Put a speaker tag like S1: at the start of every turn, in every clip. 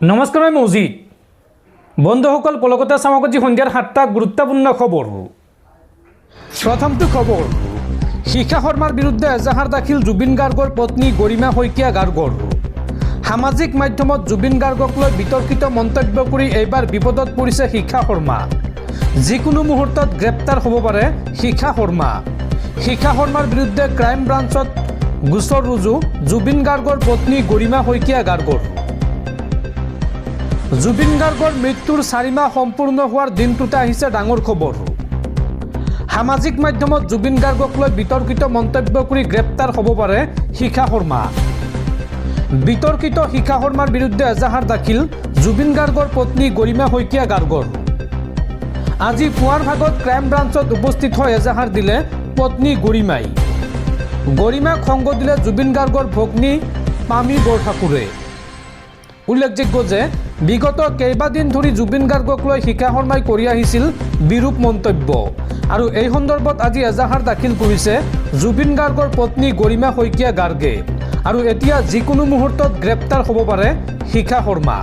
S1: নমস্কাৰ মই মৌজিদ বন্ধুসকল পলকতে চামকজি সন্ধিয়াৰ 7টা গুৰুত্বপূৰ্ণ খবৰ। প্ৰথমটো খবৰ, শিখা শৰ্মাৰ বিৰুদ্ধে এজাহাৰ দাখিল জুবিন গাৰ্গৰ পত্নী গৰিমা শইকীয়া গাৰ্গৰ। সামাজিক মাধ্যমত জুবিন গাৰ্গক লৈ বিতৰ্কিত মন্তব্য কৰি এইবাৰ বিপদত পৰিছে শিখা শৰ্মা। যিকোনো মুহূৰ্তত গ্ৰেপ্তাৰ হ'ব পাৰে শিখা শৰ্মা। শিখা শৰ্মাৰ বিৰুদ্ধে ক্ৰাইম ব্ৰাঞ্চত গোচৰ ৰুজু জুবিন গাৰ্গৰ পত্নী গৰিমা শইকীয়া গাৰ্গৰ। জুবিন গাৰ্গৰ মৃত্যুৰ 4 মাহ সম্পূৰ্ণ হোৱাৰ দিনটোতে আহিছে ডাঙৰ খবৰ। সামাজিক মাধ্যমত জুবিন গাৰ্গক লৈ বিতৰ্কিত মন্তব্য কৰি গ্ৰেপ্তাৰ হ'ব পাৰে শিখা শৰ্মা। বিতৰ্কিত শিখা শৰ্মাৰ বিৰুদ্ধে এজাহাৰ দাখিল জুবিন গাৰ্গৰ পত্নী গৰিমা শইকীয়া গাৰ্গৰ। আজি পুৱাৰ ভাগত ক্ৰাইম ব্ৰাঞ্চত উপস্থিত হৈ এজাহাৰ দিলে পত্নী গৰিমাই। গৰিমাক সংগ দিলে জুবিন গাৰ্গৰ ভগ্নী পামী বৰঠাকুৰে। উল্লেখযোগ্য যে বিগত কেইবাদিন ধৰি জুবিন গাৰ্গক লৈ শিখা শৰ্মাই কৰি আহিছিল বিৰূপ মন্তব্য, আৰু এই সন্দৰ্ভত আজি এজাহাৰ দাখিল কৰিছে জুবিন গাৰ্গৰ পত্নী গৰিমা শইকীয়া গাৰ্গে। আৰু এতিয়া যিকোনো মুহূৰ্তত গ্ৰেপ্তাৰ হ'ব পাৰে শিখা শৰ্মা।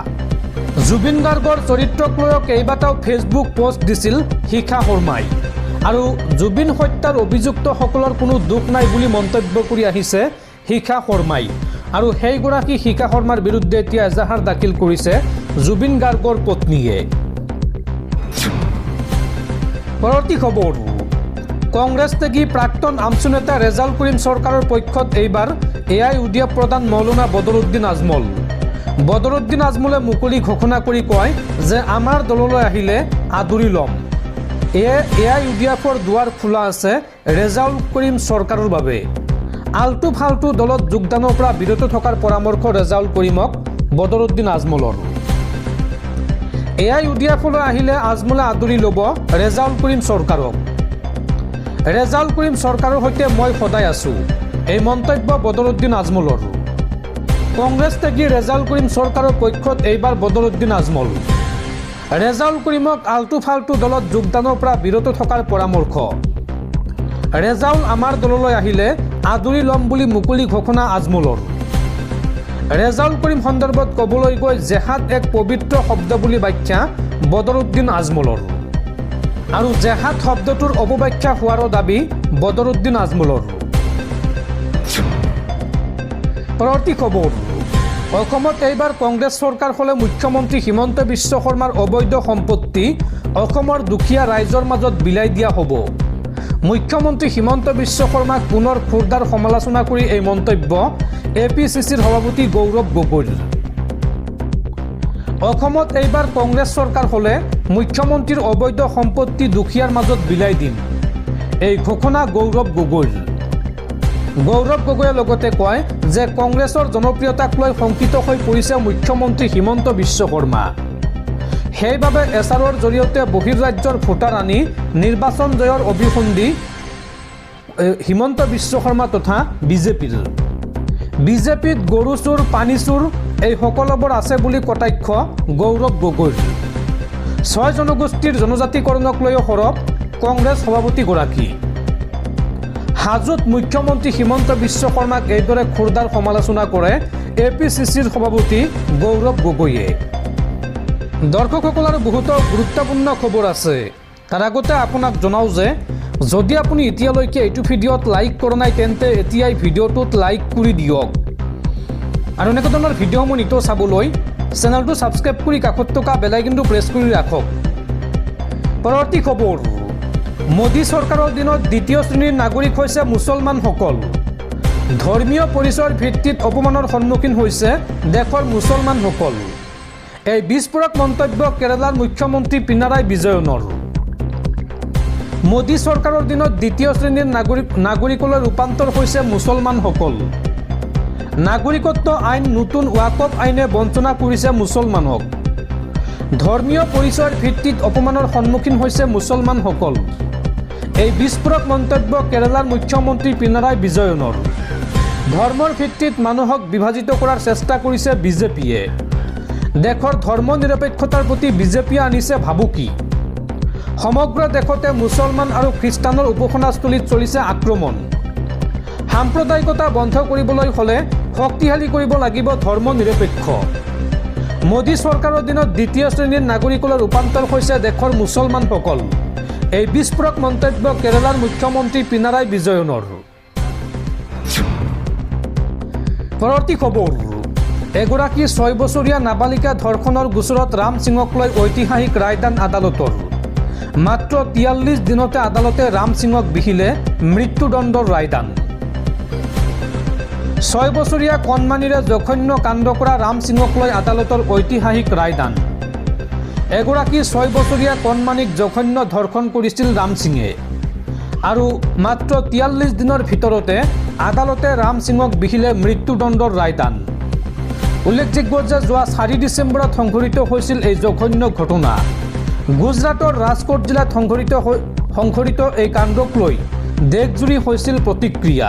S1: জুবিন গাৰ্গৰ চৰিত্ৰক লৈ কেইবাটাও ফেচবুক পোষ্ট দিছিল শিখা শৰ্মাই, আৰু জুবিন হত্যাৰ অভিযুক্তসকলৰ কোনো দুখ নাই বুলি মন্তব্য কৰি আহিছে শিখা শৰ্মাই। আৰু সেইগৰাকী শিখা শৰ্মাৰ বিৰুদ্ধে এতিয়া এজাহাৰ দাখিল কৰিছে জুবিন গাৰ্গৰ পত্নীয়ে। পৰৱৰ্তী খবৰ, কংগ্ৰেছ ত্যাগী প্ৰাক্তন আমচু নেতা ৰেজাউল কৰিম চৰকাৰৰ পক্ষত এইবাৰ AIUDF প্ৰধান মৌলানা বদৰুদ্দিন আজমল। বদৰুদ্দিন আজমলে মুকলি ঘোষণা কৰি কয় যে আমাৰ দললৈ আহিলে আদৰি ল'ম। AIUDFৰ দুৱাৰ খোলা আছে ৰেজাউল কৰিম চৰকাৰৰ বাবে। আল্টু ফাল্টু দলত যোগদানৰ পৰা বিৰত থকাৰ পৰামৰ্শ ৰেজাউল কৰিমক বদৰুদ্দিন আজমলৰ। AIUDFলৈ আহিলে আজমলে আদৰি ল'ব ৰেজাউল কৰিম চৰকাৰক। ৰেজাউল কৰিম চৰকাৰৰ সৈতে মই সদায় আছোঁ, এই মন্তব্য বদৰুদ্দিন আজমলৰ। কংগ্ৰেছ ত্যাগী ৰেজাউল কৰিম চৰকাৰৰ পক্ষত এইবাৰ বদৰুদ্দিন আজমল। ৰেজাউল কৰিমক আল্টু ফাল্টু দলত যোগদানৰ পৰা বিৰত থকাৰ পৰামৰ্শ। ৰেজাউল আমাৰ দললৈ আহিলে আদৰি ল'ম বুলি মুকলি ঘোষণা আজমলৰ। ৰেজাউল কৰিম সন্দৰ্ভত ক'বলৈ গৈ জেহাদ এক পবিত্ৰ শব্দ বুলি ব্যাখ্যা বদৰুদ্দিন আজমলৰ। আৰু জেহাদ শব্দটোৰ অপব্যাখ্যা হোৱাৰো দাবী বদৰুদ্দিন আজমলৰ। পৰৱৰ্তী খবৰ, অসমত এইবাৰ কংগ্ৰেছ চৰকাৰ হ'লে মুখ্যমন্ত্ৰী হিমন্ত বিশ্ব শৰ্মাৰ অবৈধ সম্পত্তি অসমৰ দুখীয়া ৰাইজৰ মাজত বিলাই দিয়া হ'ব। মুখ্যমন্ত্ৰী হিমন্ত বিশ্ব শৰ্মাক পুনৰ খুৰদাৰ সমালোচনা কৰি এই মন্তব্য APCCৰ সভাপতি গৌৰৱ গগৈৰ। অসমত এইবাৰ কংগ্ৰেছ চৰকাৰ হ'লে মুখ্যমন্ত্ৰীৰ অবৈধ সম্পত্তি দুখীয়াৰ মাজত বিলাই দিম, এই ঘোষণা গৌৰৱ গগৈৰ। গৌৰৱ গগৈয়ে লগতে কয় যে কংগ্ৰেছৰ জনপ্ৰিয়তাক লৈ শংকিত হৈ পৰিছে মুখ্যমন্ত্ৰী হিমন্ত বিশ্ব শৰ্মা। সেইবাবে এছাৰৰ জৰিয়তে বহিৰ্ৰাজ্যৰ ভোটাৰ আনি নিৰ্বাচন জয়ৰ অভিসন্ধি হিমন্ত বিশ্ব শৰ্মা তথা বিজেপিত গৰু চোৰ পানী চোৰ এই সকলোবোৰ আছে বুলি কটাক্ষ গৌৰৱ গগৈৰ। 6 জনগোষ্ঠীৰ জনজাতিকৰণক লৈও সৰব কংগ্ৰেছ সভাপতিগৰাকী। হাজোত মুখ্যমন্ত্ৰী হিমন্ত বিশ্ব শৰ্মাক এইদৰে খুৰদাৰ সমালোচনা কৰে APCCৰ সভাপতি গৌৰৱ গগৈয়ে। দৰ্শকসকল, আৰু বহুতো গুৰুত্বপূৰ্ণ খবৰ আছে। তাৰ আগতে আপোনাক জনাওঁ যে যদি আপুনি এতিয়ালৈকে এইটো ভিডিঅ'ত লাইক কৰা নাই তেন্তে এতিয়াই ভিডিঅ'টোত লাইক কৰি দিয়ক, আৰু এনেকুৱা ধৰণৰ ভিডিঅ'সমূহ নিতৌ চাবলৈ চেনেলটো ছাবস্ক্ৰাইব কৰি কাষত থকা বেল আইকনটো প্ৰেছ কৰি ৰাখক। পৰৱৰ্তী খবৰ, মোদী চৰকাৰৰ দিনত দ্বিতীয় শ্ৰেণীৰ নাগৰিক হৈছে মুছলমানসকল। ধৰ্মীয় পৰিচয়ৰ ভিত্তিত অপমানৰ সন্মুখীন হৈছে দেশৰ মুছলমানসকল। এই বিস্ফোৰক মন্তব্য কেৰালাৰ মুখ্যমন্ত্ৰী পিনাৰায় বিজয়নৰ। মোদী চৰকাৰৰ দিনত দ্বিতীয় শ্ৰেণীৰ নাগৰিকলৈ ৰূপান্তৰ হৈছে মুছলমানসকল। নাগৰিকত্ব আইন নতুন ৱাকফ আইনে বঞ্চনা কৰিছে মুছলমানক। ধৰ্মীয় পৰিচয়ৰ ভিত্তিত অপমানৰ সন্মুখীন হৈছে মুছলমানসকল। এই বিস্ফোৰক মন্তব্য কেৰালাৰ মুখ্যমন্ত্ৰী পিনাৰায় বিজয়নৰ। ধৰ্মৰ ভিত্তিত মানুহক বিভাজিত কৰাৰ চেষ্টা কৰিছে বিজেপিয়ে। দেশৰ ধৰ্ম নিৰপেক্ষতাৰ প্ৰতি বিজেপিয়ে আনিছে ভাবুকি। সমগ্ৰ দেশতে মুছলমান আৰু খ্ৰীষ্টানৰ উপাসনাস্থলীত চলিছে আক্ৰমণ। সাম্প্ৰদায়িকতা বন্ধ কৰিবলৈ হ'লে শক্তিশালী কৰিব লাগিব ধৰ্ম নিৰপেক্ষ। মোদী চৰকাৰৰ দিনত দ্বিতীয় শ্ৰেণীৰ নাগৰিকলৈ ৰূপান্তৰ হৈছে দেশৰ মুছলমানসকল। এই বিস্ফোৰক মন্তব্য কেৰালাৰ মুখ্যমন্ত্ৰী পিনাৰায় বিজয়নৰ। পৰৱৰ্তী খবৰ, এগৰাকী 6 বছৰীয়া নাবালিকা ধৰ্ষণৰ গোচৰত ৰাম সিঙক লৈ ঐতিহাসিক ৰায়দান আদালতৰ। মাত্ৰ 43 দিনতে আদালতে ৰাম সিঙক বিহিলে মৃত্যুদণ্ডৰ ৰায়দান। 6 বছৰীয়া কণমানিৰে জঘন্য কাণ্ড কৰা ৰাম সিঙক লৈ আদালতৰ ঐতিহাসিক ৰায়দান। এগৰাকী 6 বছৰীয়া কণমানিক জঘন্য ধৰ্ষণ কৰিছিল ৰাম সিঙে আৰু মাত্ৰ 43 দিনৰ ভিতৰতে আদালতে ৰাম সিঙক বিহিলে মৃত্যুদণ্ডৰ ৰায়দান। উল্লেখযোগ্য যে যোৱা 4 ডিচেম্বৰত সংঘটিত হৈছিল এই জঘন্য ঘটনা। গুজৰাটৰ ৰাজকোট জিলাত সংঘটিত এই কাণ্ডক লৈ দেশজুৰি হৈছিল প্ৰতিক্ৰিয়া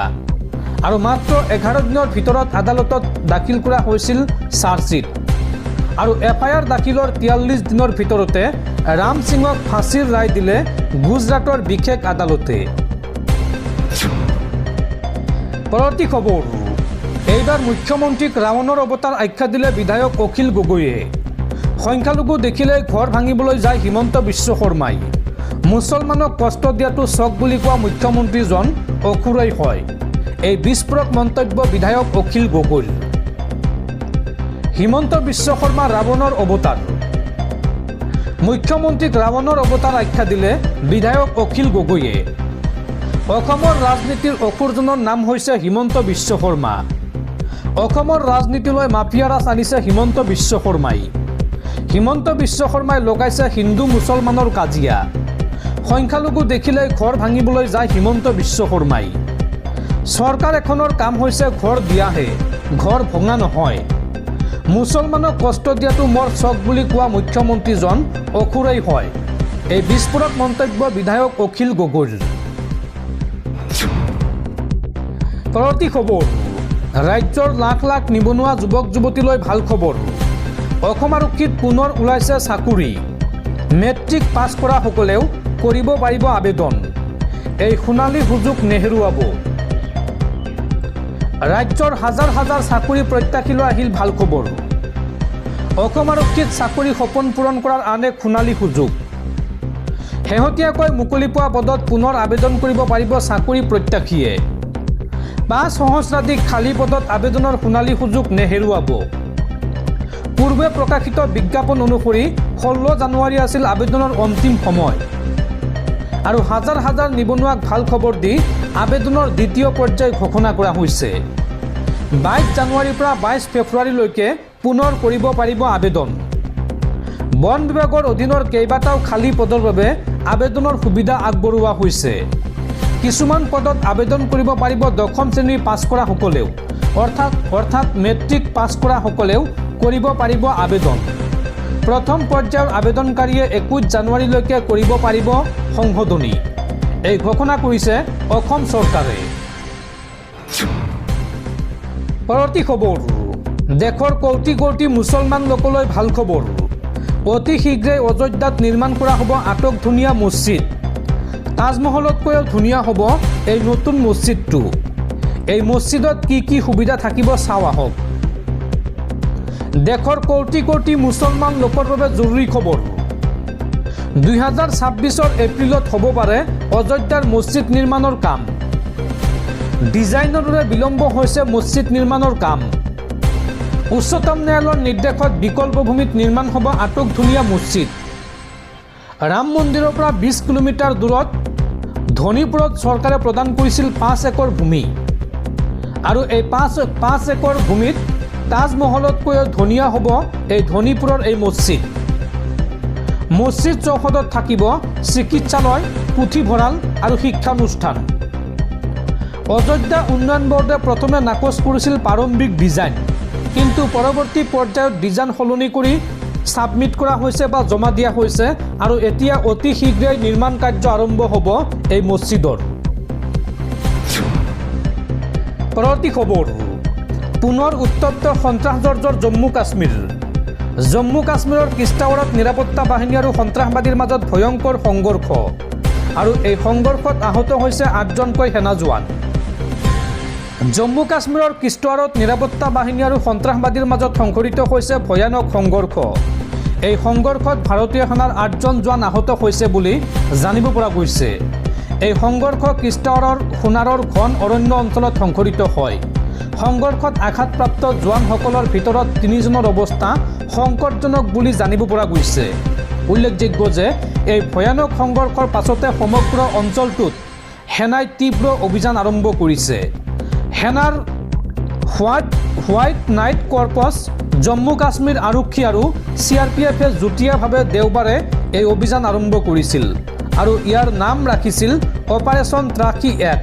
S1: আৰু মাত্ৰ 11 দিনৰ ভিতৰত আদালতত দাখিল কৰা হৈছিল চাৰ্জশ্বীট আৰু FIR দাখিলৰ 43 দিনৰ ভিতৰতে ৰাম সিঙক ফাঁচীৰ ৰায় দিলে গুজৰাটৰ বিশেষ আদালতে। পৰৱৰ্তী খবৰ, এইবাৰ মুখ্যমন্ত্ৰীক ৰাৱণৰ অৱতাৰ আখ্যা দিলে বিধায়ক অখিল গগৈয়ে। সংখ্যালঘু দেখিলে ঘৰ ভাঙিবলৈ যায় হিমন্ত বিশ্ব শৰ্মাই। মুছলমানক কষ্ট দিয়াটো চখ বুলি কোৱা মুখ্যমন্ত্ৰীজন অসুৰেই হয়। এই বিস্ফোৰক মন্তব্য বিধায়ক অখিল গগৈৰ। হিমন্ত বিশ্ব শৰ্মা ৰাৱণৰ অৱতাৰ। মুখ্যমন্ত্ৰীক ৰাৱণৰ অৱতাৰ আখ্যা দিলে বিধায়ক অখিল গগৈয়ে। অসমৰ ৰাজনীতিৰ অসুৰজনৰ নাম হৈছে হিমন্ত বিশ্ব শৰ্মা। অসমৰ ৰাজনীতিলৈ মাফিয়া ৰাজ আনিছে হিমন্ত বিশ্ব শৰ্মাই। হিমন্ত বিশ্ব শৰ্মাই লগাইছে হিন্দু মুছলমানৰ কাজিয়া। সংখ্যালঘু দেখিলে ঘৰ ভাঙিবলৈ যায় হিমন্ত বিশ্ব শৰ্মাই। চৰকাৰ এখনৰ কাম হৈছে ঘৰ দিয়াহে, ঘৰ ভঙা নহয়। মুছলমানক কষ্ট দিয়াটো মোৰ চখ বুলি কোৱা মুখ্যমন্ত্ৰীজন অসুৰেই হয়। এই বিস্ফোৰক মন্তব্য বিধায়ক অখিল গগৈৰ। পৰৱৰ্তী খবৰ, ৰাজ্যৰ লাখ লাখ নিবনুৱা যুৱক যুৱতীলৈ ভাল খবৰ। অসম আৰক্ষীত পুনৰ ওলাইছে চাকৰি। মেট্ৰিক পাছ কৰাসকলেও কৰিব পাৰিব আবেদন। এই সোণালী সুযোগ নেহেৰুৱাব। ৰাজ্যৰ হাজাৰ হাজাৰ চাকৰি প্ৰত্যাশীলৈ আহিল ভাল খবৰ। অসম আৰক্ষীত চাকৰি সপোন পূৰণ কৰাৰ আন এক সোণালী সুযোগ। শেহতীয়াকৈ মুকলি পোৱা পদত পুনৰ আবেদন কৰিব পাৰিব চাকৰি প্ৰত্যাশীয়ে। 5 সহস্ৰাধিক খালী পদত আবেদনৰ সোণালী সুযোগ নেহেৰুৱাব। পূৰ্বে প্ৰকাশিত বিজ্ঞাপন অনুসৰি 16 জানুৱাৰী আছিল আবেদনৰ অন্তিম সময় আৰু হাজাৰ হাজাৰ নিবনুৱাক ভাল খবৰ দি আবেদনৰ দ্বিতীয় পৰ্যায় ঘোষণা কৰা হৈছে। 22 জানুৱাৰীৰ পৰা 22 ফেব্ৰুৱাৰীলৈকে পুনৰ কৰিব পাৰিব আবেদন। বন বিভাগৰ অধীনৰ কেইবাটাও খালী পদৰ বাবে আবেদনৰ সুবিধা আগবঢ়োৱা হৈছে। কিছুমান পদত আবেদন কৰিব পাৰিব 10ম শ্ৰেণী পাছ কৰাসকলেও, অৰ্থাৎ মেট্ৰিক পাছ কৰাসকলেও কৰিব পাৰিব আবেদন। প্ৰথম পৰ্যায়ৰ আবেদনকাৰীয়ে 21 জানুৱাৰীলৈকে কৰিব পাৰিব সংশোধনী। এই ঘোষণা কৰিছে অসম চৰকাৰে। পৰৱৰ্তী খবৰ, দেশৰ কোটি কোটি মুছলমান লোকলৈ ভাল খবৰ। অতি শীঘ্ৰে অযোধ্যাত নিৰ্মাণ কৰা হ'ব আটকধুনীয়া মছজিদ। তাজমহলতকৈও ধুনীয়া হ'ব এই নতুন মছজিদটো। এই মছজিদত কি কি সুবিধা থাকিব চাওঁ আহক। দেশৰ কোটি কোটি মুছলমান লোকৰ বাবে জৰুৰী খবৰ। 2026 এপ্ৰিলত হ'ব পাৰে অযোধ্যাৰ মছজিদ নিৰ্মাণৰ কাম। ডিজাইনৰে বিলম্ব হৈছে মছজিদ নিৰ্মাণৰ কাম। উচ্চতম ন্যায়ালয়ৰ নিৰ্দেশত বিকল্প ভূমিত নিৰ্মাণ হ'ব আটকধুনীয়া মছজিদ। ৰাম মন্দিৰৰ পৰা 20 কিলোমিটাৰ দূৰত ধনীপুৰত চৰকাৰে প্ৰদান কৰিছিল 5 একৰ ভূমি আৰু এই 5 একৰ ভূমিত তাজমহলতকৈও ধুনীয়া হ'ব এই ধনীপুৰৰ এই মছজিদ। মছজিদ চৌহদত থাকিব চিকিৎসালয়, পুথিভঁৰাল আৰু শিক্ষানুষ্ঠান। অযোধ্যা উন্নয়ন বোৰ্ডে প্ৰথমে নাকচ কৰিছিল প্ৰাৰম্ভিক ডিজাইন, কিন্তু পৰৱৰ্তী পৰ্যায়ত ডিজাইন সলনি কৰি ছাবমিট কৰা হৈছে বা জমা দিয়া হৈছে আৰু এতিয়া অতি শীঘ্ৰেই নিৰ্মাণ কাৰ্য আৰম্ভ হ'ব এই মছজিদৰ। পৰৱৰ্তী খবৰ, পুনৰ উত্তপ্ত সন্ত্ৰাসজৰ্জৰ জম্মু কাশ্মীৰ। জম্মু কাশ্মীৰৰ কিষ্টাৱাৰত নিৰাপত্তা বাহিনী আৰু সন্ত্ৰাসবাদীৰ মাজত ভয়ংকৰ সংঘৰ্ষ আৰু এই সংঘৰ্ষত আহত হৈছে 8জনকৈ সেনা জোৱান। জম্মু কাশ্মীৰৰ কিস্তোৱাৰত নিৰাপত্তা বাহিনী আৰু সন্ত্ৰাসবাদীৰ মাজত সংঘটিত হৈছে ভয়ানক সংঘৰ্ষ। এই সংঘৰ্ষত ভাৰতীয় সেনাৰ 8জন জোৱান আহত হৈছে বুলি জানিব পৰা গৈছে। এই সংঘৰ্ষ কিস্তোৱাৰৰ সোণাৰৰ ঘন অৰণ্য অঞ্চলত সংঘটিত হয়। সংঘৰ্ষত আঘাতপ্ৰাপ্ত জোৱানসকলৰ ভিতৰত 3জনৰ অৱস্থা সংকটজনক বুলি জানিব পৰা গৈছে। উল্লেখযোগ্য যে এই ভয়ানক সংঘৰ্ষৰ পাছতে সমগ্ৰ অঞ্চলটোত সেনাই তীব্ৰ অভিযান আৰম্ভ কৰিছে। সেনাৰ white night corps, Jammu Kashmir আৰক্ষী আৰু CRPFে যুটীয়াভাৱে দেওবাৰে এই অভিযান আৰম্ভ কৰিছিল আৰু ইয়াৰ নাম ৰাখিছিল অপাৰেশ্যন ত্ৰাসী-1।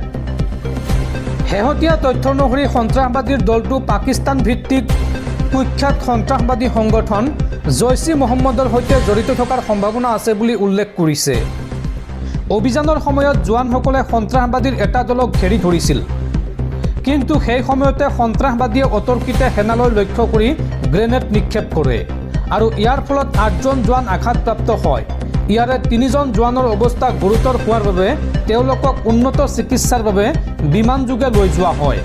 S1: শেহতীয়া তথ্য অনুসৰি সন্ত্ৰাসবাদীৰ দলটো পাকিস্তান ভিত্তিক কুখ্যাত সন্ত্ৰাসবাদী সংগঠন জইচ-ই-মহম্মদৰ সৈতে জড়িত থকাৰ সম্ভাৱনা আছে বুলি উল্লেখ কৰিছে। অভিযানৰ সময়ত জোৱানসকলে সন্ত্ৰাসবাদীৰ এটা দলক ঘেৰি ধৰিছিল, কিন্তু সেই সময়তে সন্ত্ৰাসবাদীয়ে অতৰ্কিতে সেনালৈ লক্ষ্য কৰি গ্ৰেনেড নিক্ষেপ কৰে আৰু ইয়াৰ ফলত 8জন জোৱান আঘাতপ্ৰাপ্ত হয়। ইয়াৰে 3জন জোৱানৰ অৱস্থা গুৰুতৰ হোৱাৰ বাবে তেওঁলোকক উন্নত চিকিৎসাৰ বাবে বিমানযোগে লৈ যোৱা হয়।